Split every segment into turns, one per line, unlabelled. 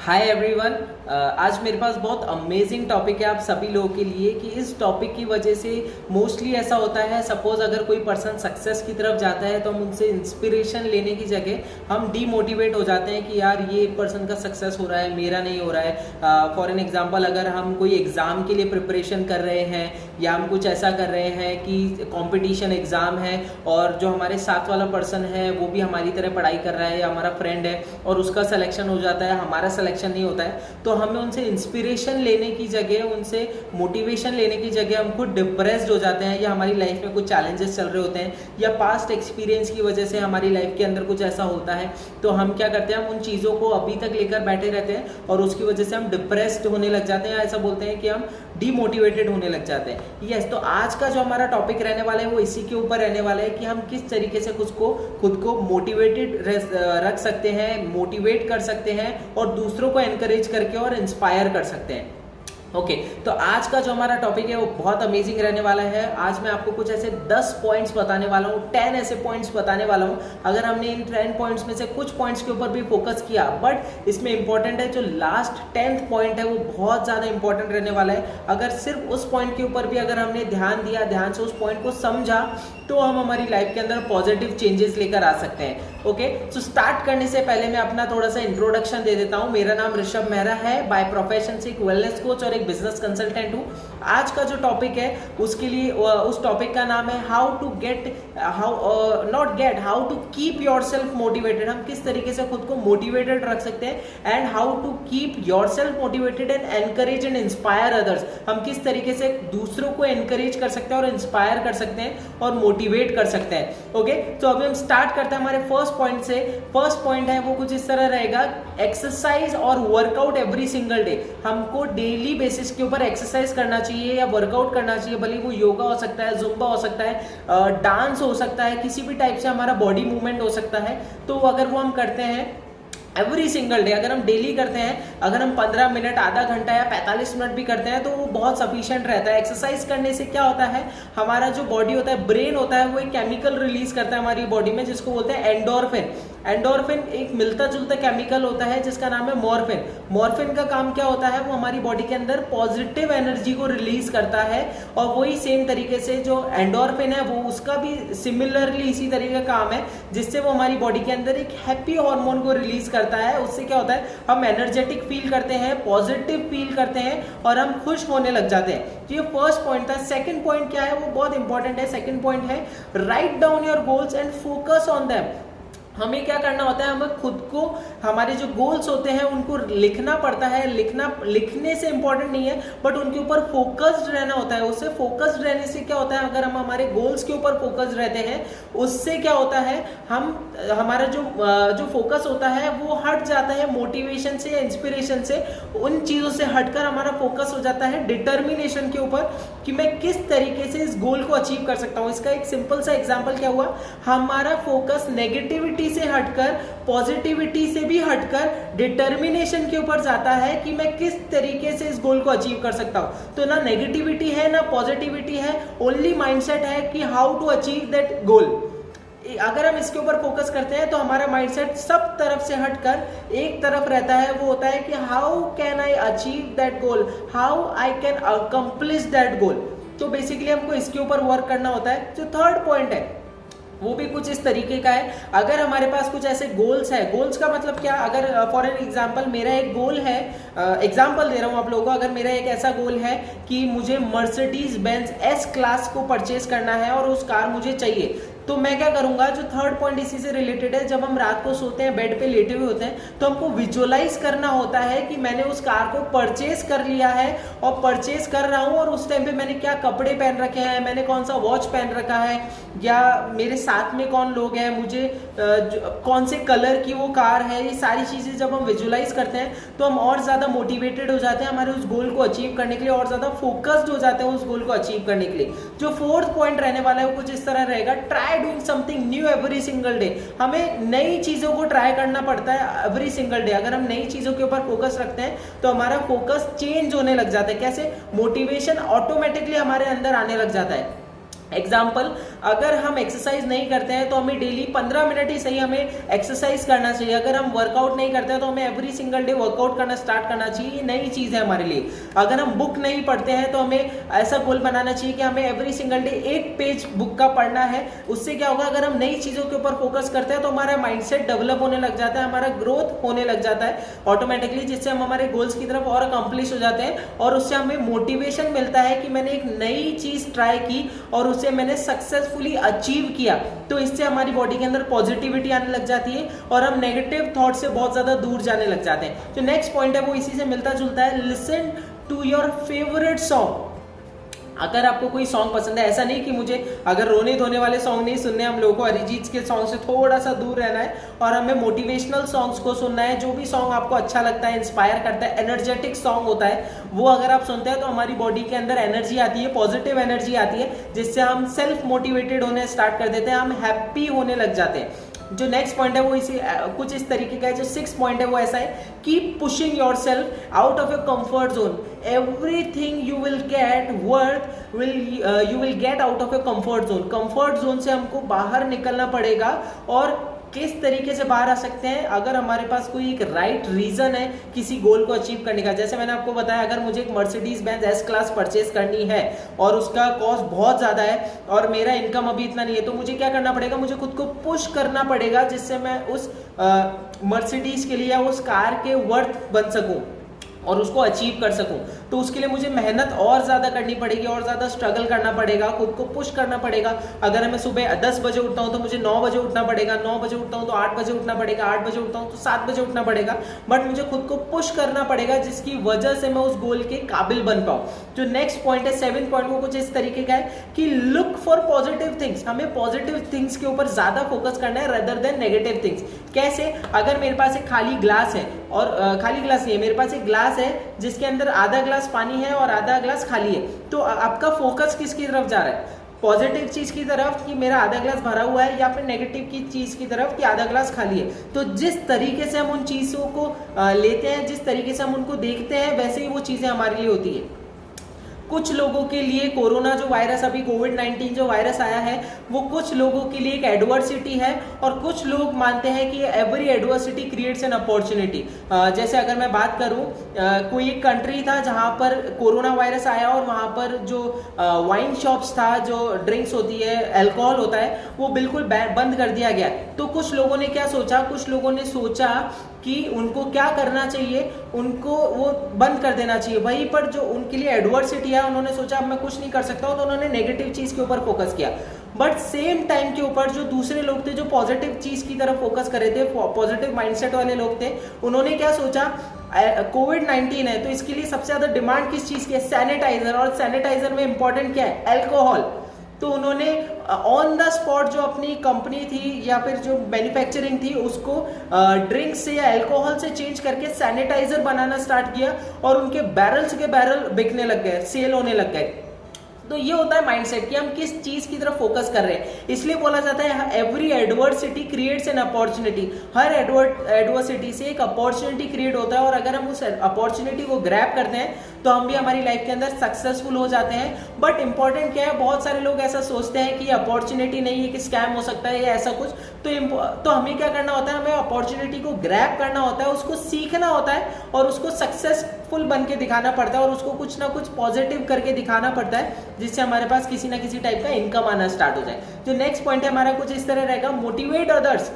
Hi everyone. आज मेरे पास बहुत अमेजिंग टॉपिक है आप सभी लोगों के लिए कि इस टॉपिक की वजह से मोस्टली ऐसा होता है, सपोज अगर कोई पर्सन सक्सेस की तरफ जाता है तो हम उनसे इंस्पिरेशन लेने की जगह हम डीमोटिवेट हो जाते हैं कि यार ये पर्सन का सक्सेस हो रहा है, मेरा नहीं हो रहा है। फॉर एन एग्जांपल, अगर हम कोई एग्ज़ाम के लिए प्रिपरेशन कर रहे हैं या हम कुछ ऐसा कर रहे हैं कि कंपटीशन एग्ज़ाम है और जो हमारे साथ वाला पर्सन है वो भी हमारी तरह पढ़ाई कर रहा है या हमारा फ्रेंड है और उसका सिलेक्शन हो जाता है, हमारा सिलेक्शन नहीं होता है, तो हमें उनसे इंस्पिरेशन लेने की जगह, उनसे मोटिवेशन लेने की जगह हम खुद डिप्रेस्ड हो जाते हैं या हमारी लाइफ में कुछ चैलेंजेस चल रहे होते हैं या पास्ट एक्सपीरियंस की वजह से हमारी लाइफ के अंदर कुछ ऐसा होता है, तो हम क्या करते हैं, हम उन चीज़ों को अभी तक लेकर बैठे रहते हैं और उसकी वजह से हम डिप्रेस्ड होने लग जाते हैं, ऐसा बोलते हैं कि हम डीमोटिवेटेड होने लग जाते हैं। यस, तो आज का जो हमारा टॉपिक रहने वाला है वो इसी के ऊपर रहने वाला है कि हम किस तरीके से खुद को मोटिवेटेड रख सकते हैं, मोटिवेट कर सकते हैं और दूसरों को एनकरेज करके और इंस्पायर कर सकते हैं। ओके, तो आज का जो हमारा टॉपिक है वो बहुत अमेजिंग रहने वाला है। आज मैं आपको कुछ ऐसे 10 पॉइंट्स बताने वाला हूँ, 10 ऐसे पॉइंट्स बताने वाला हूँ। अगर हमने इन 10 पॉइंट्स में से कुछ पॉइंट्स के ऊपर भी फोकस किया, बट इसमें इंपॉर्टेंट है जो लास्ट 10th पॉइंट है वो बहुत ज़्यादा इंपॉर्टेंट रहने वाला है। अगर सिर्फ उस पॉइंट के ऊपर भी अगर हमने ध्यान दिया, ध्यान से उस पॉइंट को समझा, तो हम हमारी लाइफ के अंदर पॉजिटिव चेंजेस लेकर आ सकते हैं। ओके, सो स्टार्ट करने से पहले मैं अपना थोड़ा सा इंट्रोडक्शन दे देता हूँ। मेरा नाम ऋषभ मेहरा है, बाय प्रोफेशन से एक वेलनेस कोच और एक बिजनेस कंसल्टेंट हूँ। आज का जो टॉपिक है उसके लिए उस टॉपिक का नाम है how to keep yourself motivated. हम किस तरीके से खुद को मोटिवेटेड रख सकते हैं and how to keep yourself motivated and encourage and inspire others. हम किस तरीके से दूसरों को एनकरेज कर सकते हैं और इंस्पायर कर सकते हैं और मोटिवेट कर सकते हैं। ओके, तो अभी हम स्टार्ट करते हैं हमारे फर्स्ट पॉइंट से। फर्स्ट पॉइंट है वो कुछ इस तरह रहेगा, एक्सरसाइज और वर्कआउट एवरी सिंगल डे। हमको डेली बेसिस के ऊपर एक्सरसाइज करना चाहिए या वर्कआउट करना चाहिए, भले वो योगा हो सकता है, जुम्बा हो सकता है, डांस हो सकता है, किसी भी टाइप से हमारा बॉडी मूवमेंट हो सकता है। तो अगर वो हम करते हैं एवरी सिंगल डे, अगर हम डेली करते हैं, अगर हम 15 मिनट, आधा घंटा या 45 मिनट भी करते हैं तो वो बहुत सफिशिएंट रहता है। एक्सरसाइज करने से क्या होता है, हमारा जो बॉडी होता है, ब्रेन होता है, वो एक केमिकल रिलीज करता है हमारी बॉडी में जिसको बोलते हैं एंडोर्फिन। एंडोर्फिन एक मिलता जुलता केमिकल होता है जिसका नाम है मॉर्फिन। मॉर्फिन का काम क्या होता है, वो हमारी बॉडी के अंदर पॉजिटिव एनर्जी को रिलीज करता है और वही सेम तरीके से जो एंडोर्फिन है वो उसका भी सिमिलरली इसी तरीके का काम है जिससे वो हमारी बॉडी के अंदर एक हैप्पी हार्मोन को रिलीज करता है। उससे क्या होता है, हम एनर्जेटिक फील करते हैं, पॉजिटिव फील करते हैं और हम खुश होने लग जाते हैं। तो ये फर्स्ट पॉइंट था। सेकंड पॉइंट क्या है, वो बहुत इंपॉर्टेंट है। सेकंड पॉइंट है write down your goals and focus on them. हमें क्या करना होता है, हमें खुद को, हमारे जो गोल्स होते हैं उनको लिखना पड़ता है। लिखने से इंपॉर्टेंट नहीं है, बट उनके ऊपर फोकस्ड रहना होता है। उससे फोकस्ड रहने से क्या होता है, अगर हम हमारे गोल्स के ऊपर फोकस्ड रहते हैं, उससे क्या होता है, हमारा जो फोकस होता है वो हट जाता है मोटिवेशन से या इंस्पिरेशन से। उन चीज़ों से हटकर हमारा फोकस हो जाता है डिटर्मिनेशन के ऊपर कि मैं किस तरीके से इस गोल को अचीव कर सकता हूँ। इसका एक सिंपल सा एग्जाम्पल क्या हुआ, हमारा फोकस नेगेटिविटी से हटकर, पॉजिटिविटी से भी हटकर डिटर्मिनेशन के ऊपर जाता है कि मैं किस तरीके से इस गोल को अचीव कर सकता हूं। तो ना नेगेटिविटी है ना पॉजिटिविटी है, ओनली माइंडसेट है कि how to achieve that goal. अगर हम इसके ऊपर फोकस करते हैं तो हमारा माइंडसेट सब तरफ से हटकर एक तरफ रहता है, वो होता है कि how can I achieve that goal, how I can accomplish that goal. तो बेसिकली हमको इसके ऊपर वर्क करना होता है। जो थर्ड पॉइंट है वो भी कुछ इस तरीके का है। अगर हमारे पास कुछ ऐसे गोल्स है, गोल्स का मतलब क्या, अगर फॉर एन एग्जांपल मेरा एक गोल है, एग्जांपल दे रहा हूं आप लोगों को, अगर मेरा एक ऐसा गोल है कि मुझे मर्सिडीज बेंज एस क्लास को परचेज करना है और उस कार मुझे चाहिए, तो मैं क्या करूंगा, जो थर्ड पॉइंट इसी से रिलेटेड है, जब हम रात को सोते हैं, बेड पे लेटे हुए होते हैं, तो हमको विजुअलाइज करना होता है कि मैंने उस कार को परचेज कर लिया है और परचेज कर रहा हूं और उस टाइम पे मैंने क्या कपड़े पहन रखे हैं, मैंने कौन सा वॉच पहन रखा है या मेरे साथ में कौन लोग हैं, मुझे कौन से कलर की वो कार है। ये सारी चीजें जब हम विजुअलाइज करते हैं तो हम और ज्यादा मोटिवेटेड हो जाते हैं हमारे उस गोल को अचीव करने के लिए, और ज्यादा फोकस्ड हो जाते हैं उस गोल को अचीव करने के लिए। जो फोर्थ पॉइंट रहने वाला है वो कुछ इस तरह रहेगा, try doing something new every single day. हमें नई चीजों को ट्राई करना पड़ता है एवरी सिंगल डे। अगर हम नई चीजों के ऊपर फोकस रखते हैं तो हमारा फोकस चेंज होने लग जाता है। कैसे, मोटिवेशन ऑटोमेटिकली हमारे अंदर आने लग जाता है। एग्जाम्पल, अगर हम एक्सरसाइज नहीं करते हैं तो हमें डेली 15 मिनट ही सही हमें एक्सरसाइज करना चाहिए। अगर हम वर्कआउट नहीं करते हैं तो हमें एवरी सिंगल डे वर्कआउट करना स्टार्ट करना चाहिए। ये नई चीज़ है हमारे लिए। अगर हम बुक नहीं पढ़ते हैं तो हमें ऐसा गोल बनाना चाहिए कि हमें every single day 1 page book का पढ़ना है। उससे क्या होगा, अगर हम नई चीज़ों के ऊपर फोकस करते हैं तो हमारा माइंडसेट डेवलप होने लग जाता है, हमारा ग्रोथ होने लग जाता है ऑटोमेटिकली, जिससे हम हमारे गोल्स की तरफ और अकम्प्लिश हो जाते हैं और उससे हमें मोटिवेशन मिलता है कि मैंने एक नई चीज़ ट्राई की और उसे मैंने सक्सेसफुली अचीव किया। तो इससे हमारी बॉडी के अंदर पॉजिटिविटी आने लग जाती है और हम नेगेटिव थॉट से बहुत ज्यादा दूर जाने लग जाते हैं। जो नेक्स्ट पॉइंट है वो इसी से मिलता जुलता है, listen to your favourite song. अगर आपको कोई सॉन्ग पसंद है, ऐसा नहीं कि मुझे अगर रोने धोने वाले सॉन्ग नहीं सुनने, हम लोगों को अरिजीत के सॉन्ग से थोड़ा सा दूर रहना है और हमें मोटिवेशनल सॉन्ग्स को सुनना है। जो भी सॉन्ग आपको अच्छा लगता है, इंस्पायर करता है, एनर्जेटिक सॉन्ग होता है, वो अगर आप सुनते हैं तो हमारी बॉडी के अंदर एनर्जी आती है, पॉजिटिव एनर्जी आती है, जिससे हम सेल्फ मोटिवेटेड होने स्टार्ट कर देते हैं, हम हैप्पी होने लग जाते हैं। जो नेक्स्ट पॉइंट है वो इसी कुछ इस तरीके का है। जो 6th पॉइंट है वो ऐसा है, keep pushing yourself out of your comfort zone. Everything you will get worth you will get out of your comfort zone. Comfort zone से हमको बाहर निकलना पड़ेगा। और किस तरीके से बाहर आ सकते हैं, अगर हमारे पास कोई एक राइट रीजन है किसी गोल को अचीव करने का। जैसे मैंने आपको बताया, अगर मुझे एक Mercedes Benz S class purchase करनी है और उसका कॉस्ट बहुत ज़्यादा है और मेरा इनकम अभी इतना नहीं है, तो मुझे क्या करना पड़ेगा, मुझे खुद को पुश करना पड़ेगा जिससे मैं उस मर्सिडीज के लिए या उस कार के वर्थ बन सकूं और उसको अचीव कर सकूं। तो उसके लिए मुझे मेहनत और ज़्यादा करनी पड़ेगी और ज़्यादा स्ट्रगल करना पड़ेगा, खुद को पुश करना पड़ेगा। अगर मैं सुबह 10 बजे उठता हूं तो मुझे 9 बजे उठना पड़ेगा, 9 बजे उठता हूं तो 8 बजे उठना पड़ेगा, 8 बजे उठता हूं तो 7 बजे उठना पड़ेगा। बट मुझे खुद को पुश करना पड़ेगा जिसकी वजह से मैं उस गोल के काबिल बन पाऊँ। जो नेक्स्ट पॉइंट है 7th पॉइंट, वो कुछ इस तरीके का है कि लुक फॉर पॉजिटिव थिंग्स। हमें पॉजिटिव थिंग्स के ऊपर ज़्यादा फोकस करना है रेदर देन नेगेटिव थिंग्स। कैसे, अगर मेरे पास एक खाली ग्लास है और खाली ग्लास नहीं है, मेरे पास एक ग्लास है जिसके अंदर आधा ग्लास पानी है और आधा ग्लास खाली है, तो आपका फोकस किसकी तरफ जा रहा है, पॉजिटिव चीज की तरफ कि मेरा आधा ग्लास भरा हुआ है, या फिर नेगेटिव की चीज की तरफ कि आधा ग्लास खाली है। तो जिस तरीके से हम उन चीजों को लेते हैं, जिस तरीके से हम उनको देखते हैं, वैसे ही वो चीजें हमारे लिए होती है। कुछ लोगों के लिए कोरोना जो वायरस, अभी कोविड-19 जो वायरस आया है, वो कुछ लोगों के लिए एक एडवर्सिटी है और कुछ लोग मानते हैं कि every adversity creates an opportunity. जैसे अगर मैं बात करूं, कोई एक कंट्री था जहां पर कोरोना वायरस आया और वहां पर जो वाइन शॉप्स था, जो ड्रिंक्स होती है, अल्कोहल होता है, वो बिल्कुल बंद कर दिया गया। तो कुछ लोगों ने क्या सोचा, कुछ लोगों ने सोचा कि उनको क्या करना चाहिए, उनको वो बंद कर देना चाहिए। वहीं पर जो उनके लिए एडवर्सिटी है, उन्होंने सोचा अब मैं कुछ नहीं कर सकता हूं, तो उन्होंने नेगेटिव चीज के ऊपर फोकस किया। बट सेम टाइम के ऊपर जो दूसरे लोग थे, जो पॉजिटिव चीज की तरफ फोकस कर रहे थे, पॉजिटिव माइंडसेट वाले लोग थे, उन्होंने क्या सोचा, कोविड-19 है तो इसके लिए सबसे ज्यादा डिमांड किस चीज की है, सैनिटाइजर। और सैनिटाइजर में इंपॉर्टेंट क्या है, अल्कोहल। तो उन्होंने ऑन द स्पॉट जो अपनी कंपनी थी या फिर जो मैन्युफैक्चरिंग थी, उसको ड्रिंक से या अल्कोहल से चेंज करके सैनिटाइजर बनाना स्टार्ट किया और उनके बैरल्स के बैरल बिकने लग गए, सेल होने लग गए। तो ये होता है माइंडसेट कि हम किस चीज की तरफ फोकस कर रहे हैं। इसलिए बोला जाता है every adversity creates an opportunity. Her adversity से एक अपॉर्चुनिटी क्रिएट होता है और अगर हम उस अपॉर्चुनिटी को ग्रैब करते हैं तो हम भी हमारी लाइफ के अंदर सक्सेसफुल हो जाते हैं। बट इंपॉर्टेंट क्या है, बहुत सारे लोग ऐसा सोचते हैं कि अपॉर्चुनिटी नहीं है, कि स्कैम हो सकता है या ऐसा कुछ। तो हमें क्या करना होता है, हमें अपॉर्चुनिटी को ग्रैब करना होता है, उसको सीखना होता है और उसको सक्सेसफुल बन के दिखाना पड़ता है और उसको कुछ ना कुछ पॉजिटिव करके दिखाना पड़ता है, जिससे हमारे पास किसी ना किसी टाइप का इनकम आना स्टार्ट हो जाए। जो नेक्स्ट पॉइंट है हमारा कुछ इस तरह रहेगा, मोटिवेट अदर्स।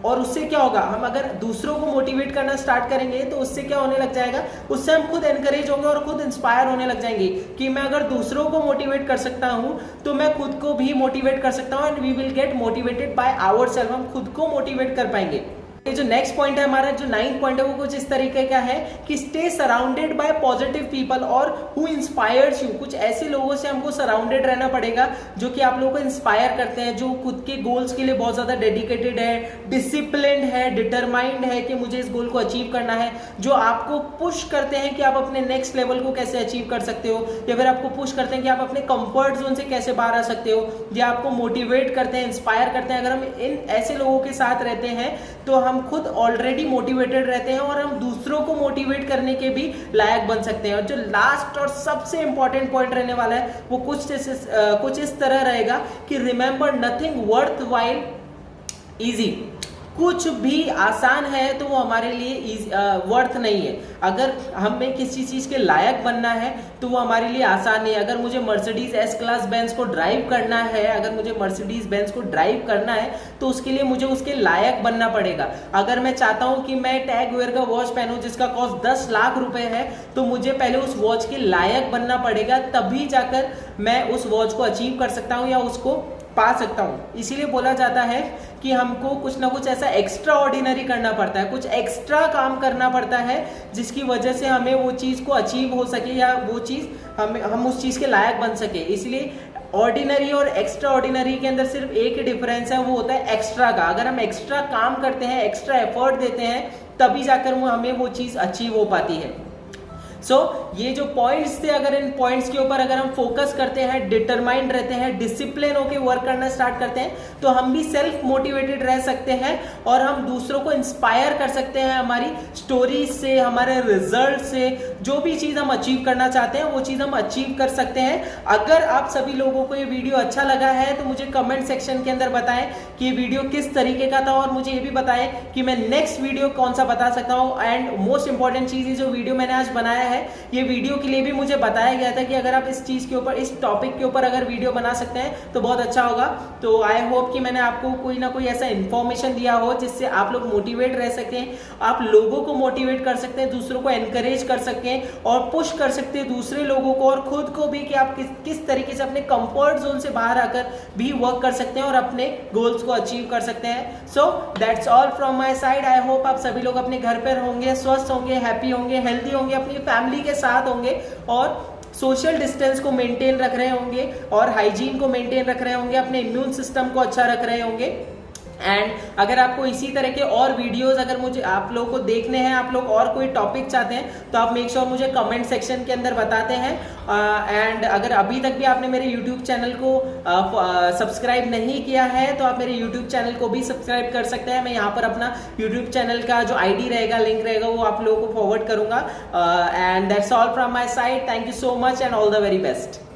और उससे क्या होगा, हम अगर दूसरों को मोटिवेट करना स्टार्ट करेंगे तो उससे क्या होने लग जाएगा, उससे हम खुद एनकरेज होंगे और खुद इंस्पायर होने लग जाएंगे कि मैं अगर दूसरों को मोटिवेट कर सकता हूं तो मैं खुद को भी मोटिवेट कर सकता हूं, and we will get motivated by ourself. हम खुद को मोटिवेट कर पाएंगे। ये जो नेक्स्ट पॉइंट है हमारा, जो 9th पॉइंट है, वो कुछ इस तरीके का है कि stay surrounded by positive people और हु इंस्पायर्स यू। कुछ ऐसे लोगों से हमको सराउंडेड रहना पड़ेगा जो कि आप लोगों को इंस्पायर करते हैं, जो खुद के गोल्स के लिए बहुत ज्यादा डेडिकेटेड है, डिसिप्लिन्ड है, डिटरमाइंड है कि मुझे इस गोल को अचीव करना है, जो आपको पुश करते हैं कि आप अपने नेक्स्ट लेवल को कैसे अचीव कर सकते हो, या फिर आपको पुश करते हैं कि आप अपने कंफर्ट जोन से कैसे बाहर आ सकते हो, या आपको मोटिवेट करते हैं, इंस्पायर करते हैं। अगर हम इन ऐसे लोगों के साथ रहते हैं तो हम खुद ऑलरेडी मोटिवेटेड रहते हैं और हम दूसरों को मोटिवेट करने के भी लायक बन सकते हैं। और जो लास्ट और सबसे इंपॉर्टेंट पॉइंट रहने वाला है वो कुछ इस तरह रहेगा कि remember nothing worth while easy. कुछ भी आसान है तो वो हमारे लिए वर्थ नहीं है। अगर हमें किसी चीज़ के लायक बनना है तो वो हमारे लिए आसान नहीं है। अगर मुझे मर्सिडीज एस क्लास बेंज को ड्राइव करना है, अगर मुझे मर्सिडीज बेंज को ड्राइव करना है तो उसके लिए मुझे उसके लायक बनना पड़ेगा। अगर मैं चाहता हूं कि मैं टैग वेयर का वॉच पहनूं जिसका कॉस्ट 10 लाख रुपए है तो मुझे पहले उस वॉच के लायक बनना पड़ेगा, तभी जाकर मैं उस वॉच को अचीव कर सकता हूं या उसको पा सकता हूं। इसीलिए बोला जाता है कि हमको कुछ ना कुछ ऐसा एक्स्ट्रा ऑर्डिनरी करना पड़ता है, कुछ एक्स्ट्रा काम करना पड़ता है जिसकी वजह से हमें वो चीज़ को अचीव हो सके या वो चीज़ हम उस चीज़ के लायक बन सके। इसलिए ऑर्डिनरी और एक्स्ट्रा ऑर्डिनरी के अंदर सिर्फ एक ही डिफरेंस है, वो होता है एक्स्ट्रा का। अगर हम एक्स्ट्रा काम करते हैं, एक्स्ट्रा एफर्ट देते हैं, तभी जाकर हमें वो चीज़ अचीव हो पाती है। ये जो पॉइंट्स थे, अगर इन पॉइंट्स के ऊपर अगर हम फोकस करते हैं, डिटरमाइंड रहते हैं, डिसिप्लिन होके वर्क करना स्टार्ट करते हैं तो हम भी सेल्फ मोटिवेटेड रह सकते हैं और हम दूसरों को इंस्पायर कर सकते हैं हमारी स्टोरीज से, हमारे रिजल्ट से। जो भी चीज़ हम अचीव करना चाहते हैं वो चीज़ हम अचीव कर सकते हैं। अगर आप सभी लोगों को ये वीडियो अच्छा लगा है तो मुझे कमेंट सेक्शन के अंदर बताएं कि ये वीडियो किस तरीके का था और मुझे ये भी बताएं कि मैं नेक्स्ट वीडियो कौन सा बता सकता हूँ। एंड मोस्ट इंपॉर्टेंट चीज़, ये जो वीडियो मैंने आज बनाया है, ये वीडियो के लिए भी मुझे बताया गया था कि अगर आप इस चीज के ऊपर, इस टॉपिक के ऊपर अगर वीडियो बना सकते हैं तो बहुत अच्छा होगा। तो आई होप कि मैंने आपको कोई ना कोई ऐसा इंफॉर्मेशन दिया हो जिससे आप लोग मोटिवेट रह सकें, आप लोगों को मोटिवेट कर सकते हैं, दूसरों को एनकरेज कर सकें और पुश कर सकते हैं दूसरे लोगों को और खुद को भी कि आप किस तरीके से अपने कंफर्ट जोन से बाहर आकर भी वर्क कर सकते हैं और अपने गोल्स को अचीव कर सकते हैं। So that's all from my side. I hope आप सभी लोग अपने घर पर होंगे, स्वस्थ होंगे, हैप्पी होंगे, हेल्दी होंगे, अपनी फैमिली के साथ होंगे और सोशल डिस्टेंस को मेंटेन रख रहे होंगे और हाइजीन को मेंटेन रख रहे होंगे, अपने इम्यून सिस्टम को अच्छा रख रहे होंगे। एंड अगर आपको इसी तरह के और वीडियोस अगर मुझे आप लोगों को देखने हैं, आप लोग और कोई टॉपिक चाहते हैं तो आप मेक श्योर मुझे कमेंट सेक्शन के अंदर बताते हैं। एंड अगर अभी तक भी आपने मेरे यूट्यूब चैनल को सब्सक्राइब नहीं किया है तो आप मेरे यूट्यूब चैनल को भी सब्सक्राइब कर सकते हैं। मैं यहाँ पर अपना यूट्यूब चैनल का जो ID रहेगा, लिंक रहेगा, वो आप लोगों को फॉरवर्ड करूंगा। And that's all from my side. Thank you so much and all the very best.